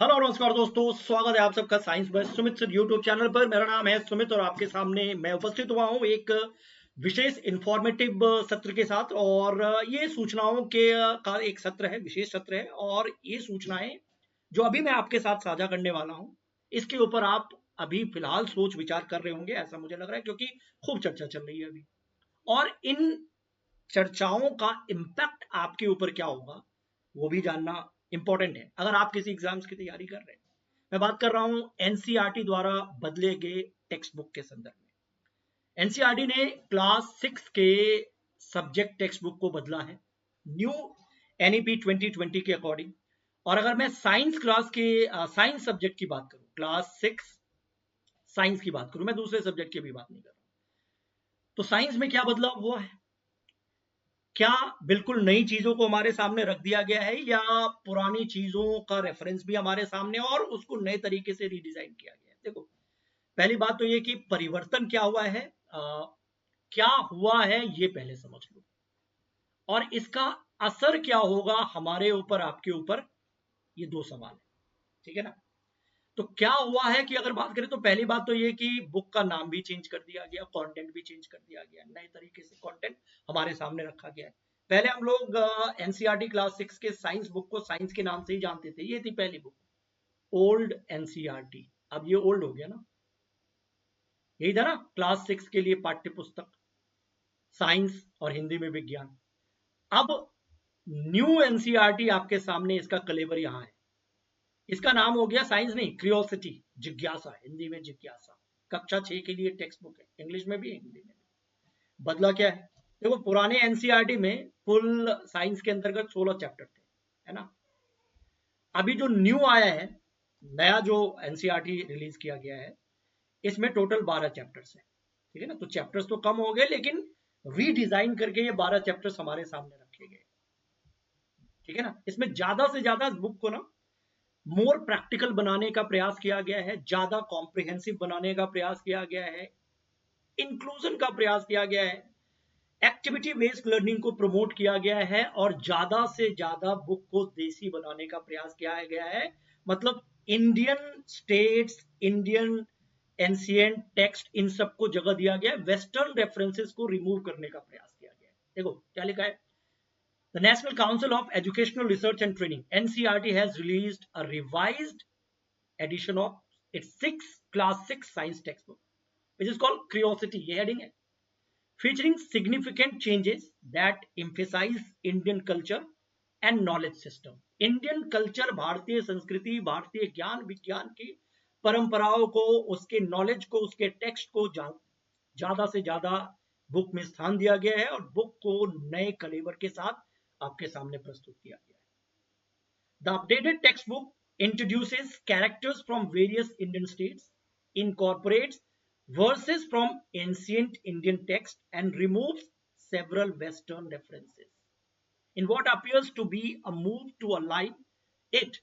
Hello नमस्कार दोस्तों, स्वागत है आप सबका साइंस बस सुमित सर यूट्यूब चैनल पर। मेरा नाम है सुमित और आपके सामने मैं उपस्थित हुआ हूँ एक विशेष इंफॉर्मेटिव सत्र के साथ। और ये सूचनाओं के का एक सत्र है, विशेष सत्र है। और ये सूचनाएं जो अभी मैं आपके साथ साझा करने वाला हूँ, इसके ऊपर आप अभी फिलहाल सोच विचार कर रहे होंगे, ऐसा मुझे लग रहा है, क्योंकि खूब चर्चा चल रही है अभी। और इन चर्चाओं का इम्पैक्ट आपके ऊपर क्या होगा वो भी जानना इंपॉर्टेंट है, अगर आप किसी एग्जाम्स की तैयारी कर रहे हैं। मैं बात कर रहा हूं एनसीईआरटी द्वारा बदले गए टेक्स्ट बुक के संदर्भ में। एनसीईआरटी ने क्लास 6 के सब्जेक्ट टेक्स्ट बुक को बदला है न्यू एनईपी 2020 के अकॉर्डिंग। और अगर मैं साइंस क्लास के साइंस सब्जेक्ट की बात करूं, क्लास 6 साइंस की बात करूं, मैं दूसरे सब्जेक्ट की भी बात नहीं कर रहा, तो साइंस में क्या बदलाव हुआ है, क्या बिल्कुल नई चीजों को हमारे सामने रख दिया गया है, या पुरानी चीजों का रेफरेंस भी हमारे सामने और उसको नए तरीके से रीडिजाइन किया गया है। देखो, पहली बात तो ये कि परिवर्तन क्या हुआ है, क्या हुआ है ये पहले समझ लो, और इसका असर क्या होगा हमारे ऊपर, आपके ऊपर, ये दो सवाल है। ठीक है ना। तो क्या हुआ है कि अगर बात करें तो पहली बात तो ये कि बुक का नाम भी चेंज कर दिया गया, कंटेंट भी चेंज कर दिया गया, नए तरीके से कंटेंट हमारे सामने रखा गया है। पहले हम लोग एनसीईआरटी क्लास 6 के साइंस बुक को साइंस के नाम से ही जानते थे, ये थी पहली बुक, ओल्ड एनसीईआरटी। अब ये ओल्ड हो गया ना, यही था ना क्लास 6 के लिए पाठ्य पुस्तक, साइंस और हिंदी में विज्ञान। अब न्यू एनसीईआरटी आपके सामने, इसका कलेवर यहां है। इसका नाम हो गया साइंस नहीं, क्रियोसिटी, जिज्ञासा, हिंदी में जिज्ञासा। कक्षा 6 के लिए टेक्स्ट बुक है, इंग्लिश में भी हिंदी में भी। बदला क्या है, देखो पुराने एनसीईआरटी में कुल साइंस के अंतर्गत 16 चैप्टर थे, है ना। अभी जो न्यू आया है, नया जो एनसीईआरटी रिलीज किया गया है, इसमें टोटल 12 चैप्टर्स है। ठीक है ना। तो चैप्टर्स तो कम हो गए, लेकिन रीडिजाइन करके ये 12 चैप्टर्स हमारे सामने रखे गए। ठीक है ना। इसमें ज्यादा से ज्यादा बुक को ना मोर प्रैक्टिकल बनाने का प्रयास किया गया है, ज्यादा कॉम्प्रिहेंसिव बनाने का प्रयास किया गया है, इंक्लूजन का प्रयास किया गया है, एक्टिविटी बेस्ड लर्निंग को प्रमोट किया गया है, और ज्यादा से ज्यादा बुक को देसी बनाने का प्रयास किया गया है। मतलब Indian states, Indian ancient text, इन सबको जगह दिया गया है, वेस्टर्न रेफरेंसेस को रिमूव करने का प्रयास किया गया है। देखो क्या लिखा है, The National Council of Educational Research and Training NCERT has released a revised edition of its class 6 science textbook, which is called Curiosity, ये heading है, featuring significant changes that emphasize Indian culture and knowledge system. Indian culture, भारतीय संस्कृति, भारतीय ज्ञान विज्ञान की परंपराओं को, उसके नॉलेज को, उसके टेक्स्ट को ज्यादा से ज्यादा बुक में स्थान दिया गया है, और बुक को नए कलेवर के साथ आपके सामने प्रस्तुत किया गया है। The updated textbook introduces characters from various Indian states, incorporates verses from ancient Indian text, and removes several Western references in what appears to be a move to align it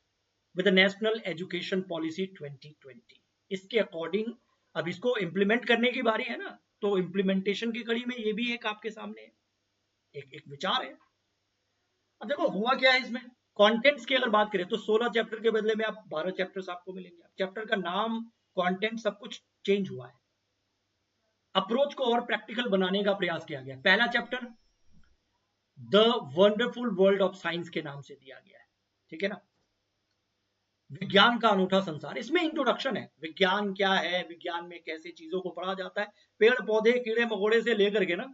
with the National Education Policy 2020। इसके according अब इसको implement करने की बारी है ना, तो implementation की कड़ी में ये भी एक आपके सामने एक विचार है। अब देखो हुआ क्या है इसमें, कंटेंट्स की अगर बात करें तो 16 चैप्टर के बदले में आप 12 चैप्टर्स आपको मिलेंगे। चैप्टर का नाम, कंटेंट, सब कुछ चेंज हुआ है। अप्रोच को और प्रैक्टिकल बनाने का प्रयास किया गया। पहला chapter the wonderful world of science के नाम से दिया गया है। ठीक है ना। विज्ञान का अनूठा संसार, इसमें इंट्रोडक्शन है, विज्ञान क्या है, विज्ञान में कैसे चीजों को पढ़ा जाता है, पेड़ पौधे कीड़े मकोड़े से लेकर के ना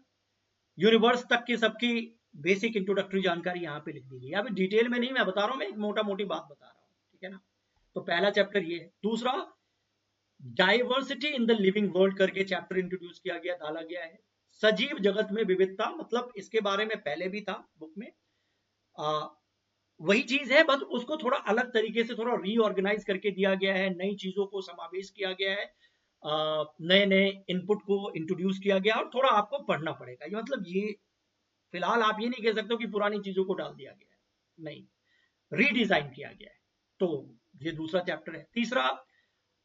यूनिवर्स तक की सबकी बेसिक इंट्रोडक्टरी जानकारी यहाँ पे लिख दी गई है। अभी डिटेल में नहीं मैं बता रहा हूँ, मैं एक मोटा मोटी बात बता रहा हूँ। ठीक है ना। तो पहला चैप्टर ये है। दूसरा, diversity in the living world करके चैप्टर इंट्रोड्यूस किया गया, डाला गया है। सजीव जगत में विविधता, मतलब इसके बारे में पहले भी था बुक में, वही चीज है, बस उसको थोड़ा अलग तरीके से थोड़ा रीऑर्गेनाइज करके दिया गया है, नई चीजों को समावेश किया गया है, नए नए इनपुट को इंट्रोड्यूस किया गया, और थोड़ा आपको पढ़ना पड़ेगा। ये मतलब ये फिलहाल आप ये नहीं कह सकते कि पुरानी चीजों को डाल दिया गया है, नहीं, रीडिजाइन किया गया है। तो ये दूसरा चैप्टर है। तीसरा,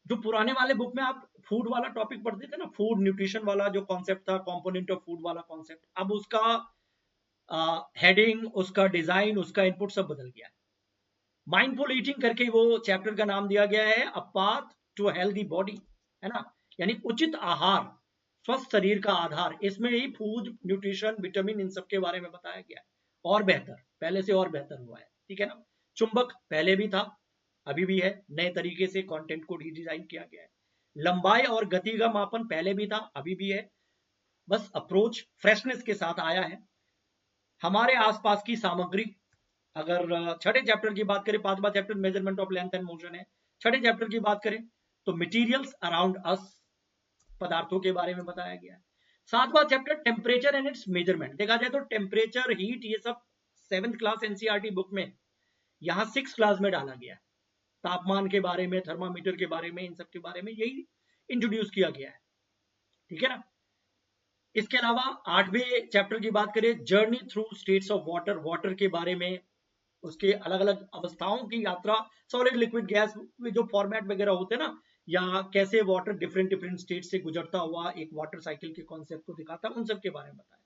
जो पुराने वाले बुक में आप फूड वाला टॉपिक पढ़ते थे ना, फूड न्यूट्रिशन वाला जो कॉन्सेप्ट था, कंपोनेंट ऑफ फूड वाला कॉन्सेप्ट, अब उसका हेडिंग, उसका डिजाइन, उसका इनपुट सब बदल गया है। माइंडफुल ईटिंग करके वो चैप्टर का नाम दिया गया है, a path to healthy body, है ना, यानी उचित आहार स्वस्थ शरीर का आधार। इसमें ही फूड, न्यूट्रिशन, विटामिन, इन सब के बारे में बताया गया है, और बेहतर, पहले से और बेहतर हुआ है, ठीक है ना। चुंबक पहले भी था, अभी भी है, नए तरीके से कंटेंट को रीडिजाइन किया गया है। लंबाई और गति का मापन पहले भी था, अभी भी है, बस अप्रोच फ्रेशनेस के साथ आया है। हमारे आसपास की सामग्री, अगर छठे चैप्टर की बात करें, पांचवा chapter measurement of length and motion है, छठे चैप्टर की बात करें तो मटेरियल्स अराउंड अस, पदार्थों के बारे में बताया गया है। सातवां chapter temperature and it's measurement, देखा जाए तो टेम्परेचर, हीट, ये सब 7th क्लास एनसीईआरटी बुक में, यहाँ 6 क्लास में डाला गया है। तापमान के बारे में, थर्मामीटर के बारे में, इन सब के बारे में यही इंट्रोड्यूस किया गया है, ठीक है ना। इसके अलावा आठवें चैप्टर की बात करें, journey through states of water, water के बारे में, उसके अलग अलग अवस्थाओं की यात्रा, सॉलिड, लिक्विड, गैस, जो फॉर्मेट वगैरह होते हैं ना, या कैसे वाटर डिफरेंट डिफरेंट स्टेट से गुजरता हुआ एक वाटर साइकिल के कॉन्सेप्ट को दिखाता है, उन सब के बारे में बताया।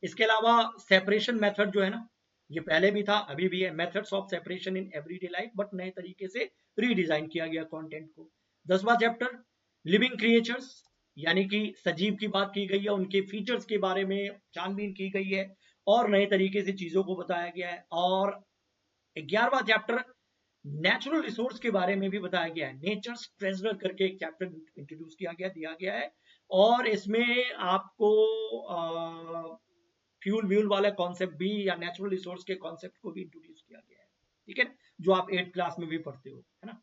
इसके अलावा सेपरेशन मेथड जो है ना, ये पहले भी था, अभी भी है, methods of separation in everyday life, but नए तरीके से रीडिजाइन किया गया कंटेंट को। 10वां चैप्टर लिविंग क्रिएचर्स, यानी कि सजीव की बात की गई है, उनके फीचर्स के बारे में छानबीन की गई है और नए तरीके से चीजों को बताया गया है। और 11वां चैप्टर नेचुरल रिसोर्स के बारे में भी बताया गया है, नेचर्स ट्रेजर करके एक चैप्टर इंट्रोड्यूस किया गया, दिया गया है, और इसमें आपको फ्यूल व्यूल वाला कॉन्सेप्ट भी, या नेचुरल रिसोर्स के कॉन्सेप्ट को भी इंट्रोड्यूस किया गया है, ठीक है, जो आप 8th क्लास में भी पढ़ते हो, है ना।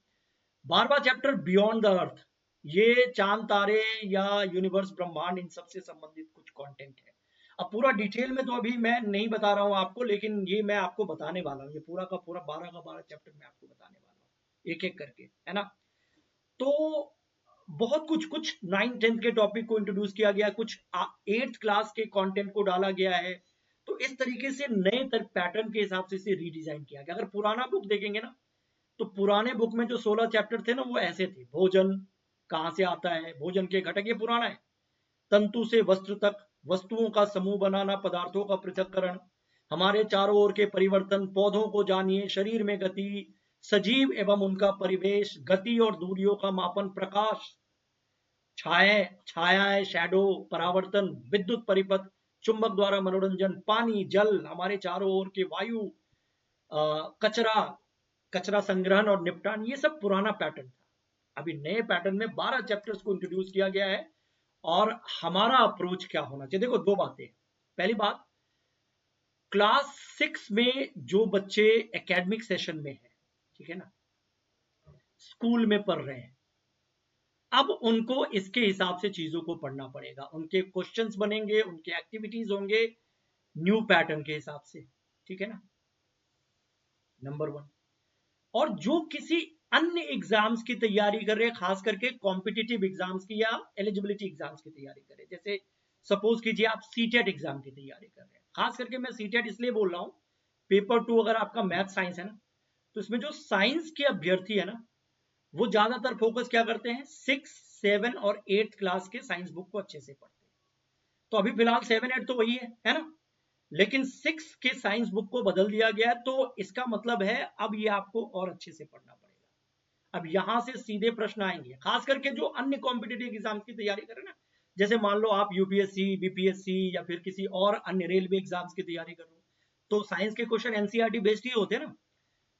12वां चैप्टर बियॉन्ड द अर्थ, ये चांद तारे या यूनिवर्स ब्रह्मांड, इन सब से संबंधित कुछ कंटेंट है। अब पूरा डिटेल में तो अभी मैं नहीं बता रहा हूं आपको, लेकिन ये मैं आपको बताने वाला हूँ, ये पूरा का पूरा 12 का 12 चैप्टर मैं आपको बताने वाला हूँ, एक एक करके, है ना। तो बहुत कुछ, कुछ 9th 10th के टॉपिक को इंट्रोड्यूस किया गया, कुछ 8th क्लास के कंटेंट को डाला गया है। तो इस तरीके से नए पैटर्न के हिसाब से इसे रीडिजाइन किया गया। अगर पुराना बुक देखेंगे ना, तो पुराने बुक में जो 16 चैप्टर थे ना, वो ऐसे थे, भोजन कहाँ से आता है, भोजन के घटक, ये पुराना है, तंतु से वस्त्र तक, वस्तुओं का समूह बनाना, पदार्थों का पृथक्करण, हमारे चारों ओर के परिवर्तन, पौधों को जानिए, शरीर में गति, सजीव एवं उनका परिवेश, गति और दूरियों का मापन, प्रकाश, छायाएं, शैडो, परावर्तन, विद्युत परिपथ, चुंबक द्वारा मनोरंजन, पानी, जल, हमारे चारों ओर के वायु, कचरा, कचरा संग्रहण और निपटान, ये सब पुराना पैटर्न था। अभी नए पैटर्न में 12 चैप्टर्स को इंट्रोड्यूस किया गया है। और हमारा अप्रोच क्या होना चाहिए, देखो दो बातें। पहली बात, क्लास 6 में जो बच्चे एकेडमिक सेशन में है, ठीक है ना, स्कूल में पढ़ रहे हैं, अब उनको इसके हिसाब से चीजों को पढ़ना पड़ेगा, उनके क्वेश्चंस बनेंगे, उनके एक्टिविटीज होंगे न्यू पैटर्न के हिसाब से, ठीक है ना, नंबर 1। और जो किसी अन्य एग्जाम्स की तैयारी कर रहे हैं, खास करके कॉम्पिटिटिव एग्जाम्स की या एलिजिबिलिटी एग्जाम्स की तैयारी कर रहे हैं, जैसे सपोज कीजिए आप सीटेट एग्जाम की तैयारी कर रहे हैं, खास करके मैं सीटेट इसलिए बोल रहा हूँ, पेपर 2 अगर आपका मैथ साइंस है ना, तो इसमें जो साइंस के अभ्यर्थी है ना, वो ज्यादातर फोकस क्या करते हैं, 6, 7 और 8th क्लास के साइंस बुक को अच्छे से पढ़ते हैं। तो अभी फिलहाल 7, 8 तो वही है ना, लेकिन 6 के साइंस बुक को बदल दिया गया, तो इसका मतलब है अब ये आपको और अच्छे से पढ़ना पड़ेगा। अब यहां से सीधे प्रश्न आएंगे, खास करके जो अन्य कॉम्पिटेटिव एग्जाम्स की तैयारी करें ना, जैसे मान लो आप यूपीएससी, बीपीएससी या फिर किसी और अन्य रेलवे एग्जाम्स की तैयारी कर रहे हो, तो साइंस के क्वेश्चन एनसीईआरटी बेस्ड ही होते हैं ना।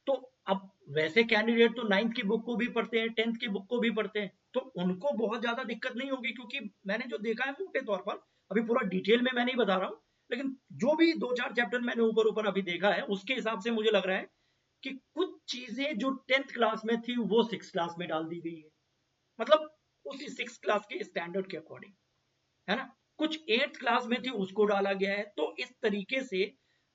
तो अब वैसे कैंडिडेट तो 9th की बुक को भी पढ़ते हैं, 10th की बुक को भी पढ़ते हैं, तो उनको बहुत ज्यादा दिक्कत नहीं होगी, क्योंकि मैंने जो देखा है मोटे तौर पर, अभी पूरा डिटेल में मैं नहीं बता रहा हूँ, लेकिन जो भी 2-4 चैप्टर मैंने ऊपर ऊपर अभी देखा है, उसके हिसाब से मुझे लग रहा है कि कुछ चीजें जो 10th क्लास में थी वो 6th क्लास में डाल दी गई है, मतलब उसी 6th क्लास के स्टैंडर्ड के अकॉर्डिंग, है ना। कुछ 8th क्लास में थी उसको डाला गया है। तो इस तरीके से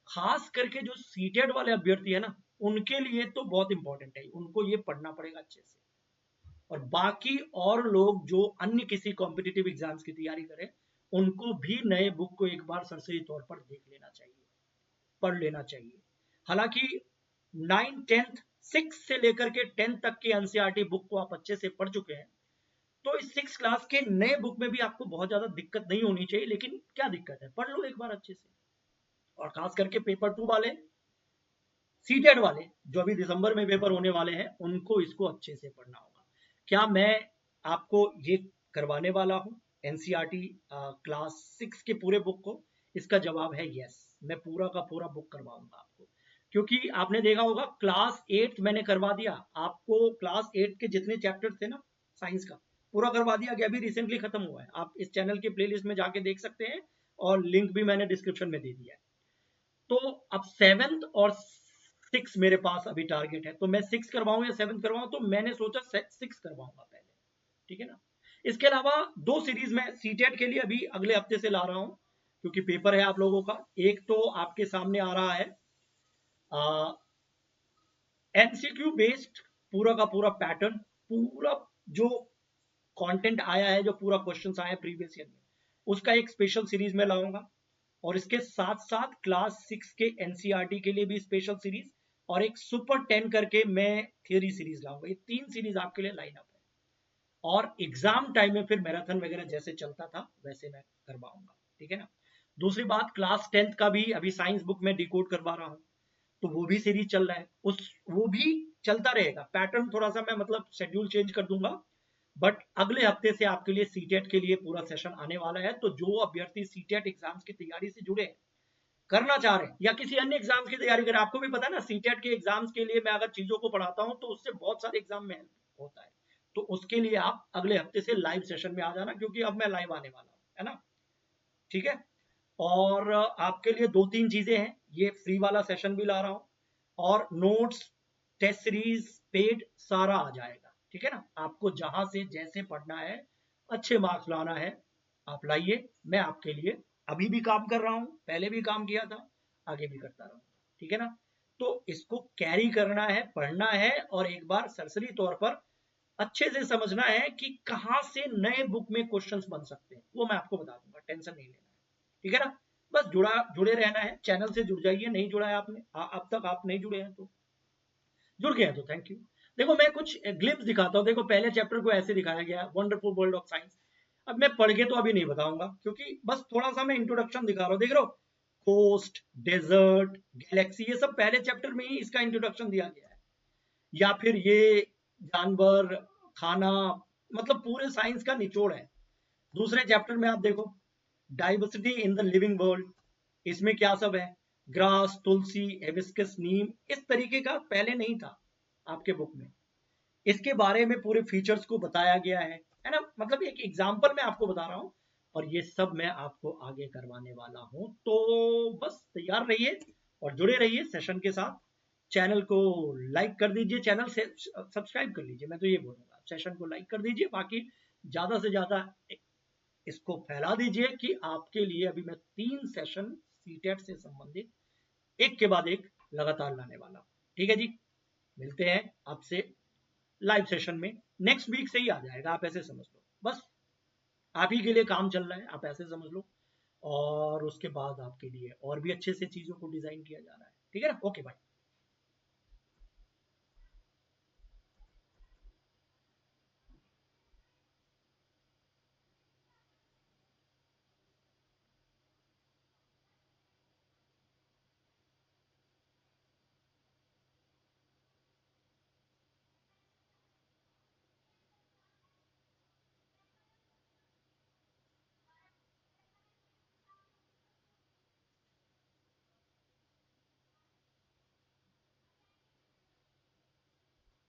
खास करके जो सीटेड वाले अभ्यर्थी है ना, उनके लिए तो बहुत इंपॉर्टेंट है, उनको ये पढ़ना पड़ेगा अच्छे से। और बाकी और लोग जो अन्य किसी कॉम्पिटिटिव एग्जाम्स की तैयारी करें, उनको भी नए बुक को एक बार सरसरी तौर पर देख लेना चाहिए, पढ़ लेना चाहिए। हालांकि 9, 10th, 6 से लेकर के 10th तक की एनसीईआरटी बुक को आप अच्छे से पढ़ चुके हैं, तो इस 6 क्लास के नए बुक में भी आपको बहुत ज्यादा दिक्कत नहीं होनी चाहिए। लेकिन क्या दिक्कत है, पढ़ लो एक बार अच्छे से। और खास करके पेपर 2 वाले सीटेट वाले जो अभी दिसंबर में पेपर होने वाले हैं उनको इसको अच्छे से पढ़ना होगा। क्या मैं आपको ये करवाने वाला हूँ एनसीईआरटी क्लास 6 के पूरे बुक को? इसका जवाब है यस, मैं पूरा का पूरा बुक करवाऊंगा आपको, क्योंकि आपने देखा होगा क्लास 8 मैंने करवा दिया आपको, क्लास 8 के जितने चैप्टर थे ना साइंस का पूरा करवा दिया गया, अभी रिसेंटली खत्म हुआ है। आप इस चैनल के प्लेलिस्ट में जाके देख सकते हैं और लिंक भी मैंने डिस्क्रिप्शन में दे दिया है। तो अब 7th और 6 मेरे पास अभी टारगेट है, तो मैं 6 करवाऊं या 7th करवाऊं, तो मैंने सोचा 6 करवाऊंगा पहले, ठीक है ना। इसके अलावा 2 सीरीज में सीटेट के लिए अभी अगले हफ्ते से ला रहा हूं, क्योंकि पेपर है आप लोगों का। एक तो आपके सामने आ रहा है एमसीक्यू बेस्ड पूरा का पूरा पैटर्न, पूरा जो कंटेंट आया है, जो पूरा क्वेश्चंस आए हैं प्रीवियस ईयर में, उसका एक स्पेशल सीरीज में लाऊंगा। और इसके साथ साथ क्लास 6 के एनसीईआरटी के लिए भी स्पेशल सीरीज और एक सुपर 10 करके मैं थियरी सीरीज लाऊंगा। ये 3 सीरीज आपके लिए लाइन अप है, और एग्जाम टाइम में फिर मैराथन वगैरह जैसे चलता था वैसे मैं करवाऊंगा, ठीक है ना। दूसरी बात, क्लास 10th का भी अभी साइंस बुक में डिकोड करवा रहा हूँ, तो वो भी सीरीज चल रहा है, वो भी चलता रहेगा। पैटर्न थोड़ा सा मैं मतलब शेड्यूल चेंज कर दूंगा, बट अगले हफ्ते से आपके लिए सीटेट के लिए पूरा सेशन आने वाला है। तो जो अभ्यर्थी सीटेट एग्जाम्स की तैयारी से जुड़े हैं, करना चाह रहे हैं, या किसी अन्य एग्जाम की तैयारी करें, आपको भी पता है ना सीटेट के एग्जाम्स के लिए मैं अगर चीजों को पढ़ाता हूं तो उससे बहुत सारे एग्जाम में हेल्प होता है। तो उसके लिए आप अगले हफ्ते से लाइव सेशन में आ जाना, क्योंकि अब मैं लाइव आने वाला हूं, है ना, ठीक है। और आपके लिए 2-3 चीजें हैं, ये फ्री वाला सेशन भी ला रहा हूं, और नोट्स, टेस्ट सीरीज, पेड सारा आ जाएगा, ठीक है ना। आपको जहां से जैसे पढ़ना है, अच्छे मार्क्स लाना है, आप लाइए। मैं आपके लिए अभी भी काम कर रहा हूं, पहले भी काम किया था, आगे भी करता रहूंगा, ठीक है ना। तो इसको कैरी करना है, पढ़ना है, और एक बार सरसरी तौर पर अच्छे से समझना है कि कहां से नए बुक में क्वेश्चंस बन सकते हैं, वो मैं आपको बता दूंगा, टेंशन नहीं लेना है, ठीक है ना। बस जुड़े रहना है, चैनल से जुड़ जाइए, नहीं जुड़ा है आपने अब तक, आप नहीं जुड़े हैं तो जुड़ गए हैं तो थैंक यू। देखो मैं कुछ ग्लिम्स दिखाता हूँ। देखो पहले चैप्टर को ऐसे दिखाया गया है, वंडरफुल वर्ल्ड ऑफ साइंस। अब मैं पढ़ के तो अभी नहीं बताऊंगा, क्योंकि बस थोड़ा सा मैं इंट्रोडक्शन दिखा रहा हूँ। देख रहे हो, कोस्ट, डेजर्ट, गैलेक्सी, ये सब पहले चैप्टर में ही इसका इंट्रोडक्शन दिया गया है। या फिर ये जानवर, खाना, मतलब पूरे साइंस का निचोड़ है। दूसरे चैप्टर में आप देखो, diversity in the living world, इसमें क्या सब है, ग्रास, तुलसी, हिबिस्कस, नीम, इस तरीके का पहले नहीं था आपके बुक में। इसके बारे में पूरे फीचर्स को बताया गया है ना। मतलब एक एग्जांपल मैं आपको बता रहा हूं, और ये सब मैं आपको आगे करवाने वाला हूं। तो बस तैयार रहिए और जुड़े रहिए सेशन के साथ। चैनल को लाइक कर दीजिए, चैनल से सब्सक्राइब कर लीजिए, मैं तो ये बोलूंगा, सेशन को लाइक कर दीजिए, बाकी ज्यादा से ज्यादा इसको फैला दीजिए कि आपके लिए अभी मैं 3 सेशन सीटेट से संबंधित एक के बाद एक लगातार लाने वाला हूं, ठीक है जी। मिलते हैं आपसे लाइव सेशन में, नेक्स्ट वीक से ही आ जाएगा, आप ऐसे समझ लो, बस आप ही के लिए काम चल रहा है, आप ऐसे समझ लो। और उसके बाद आपके लिए और भी अच्छे से चीजों को डिजाइन किया जा रहा है, ठीक है ना। Okay bye.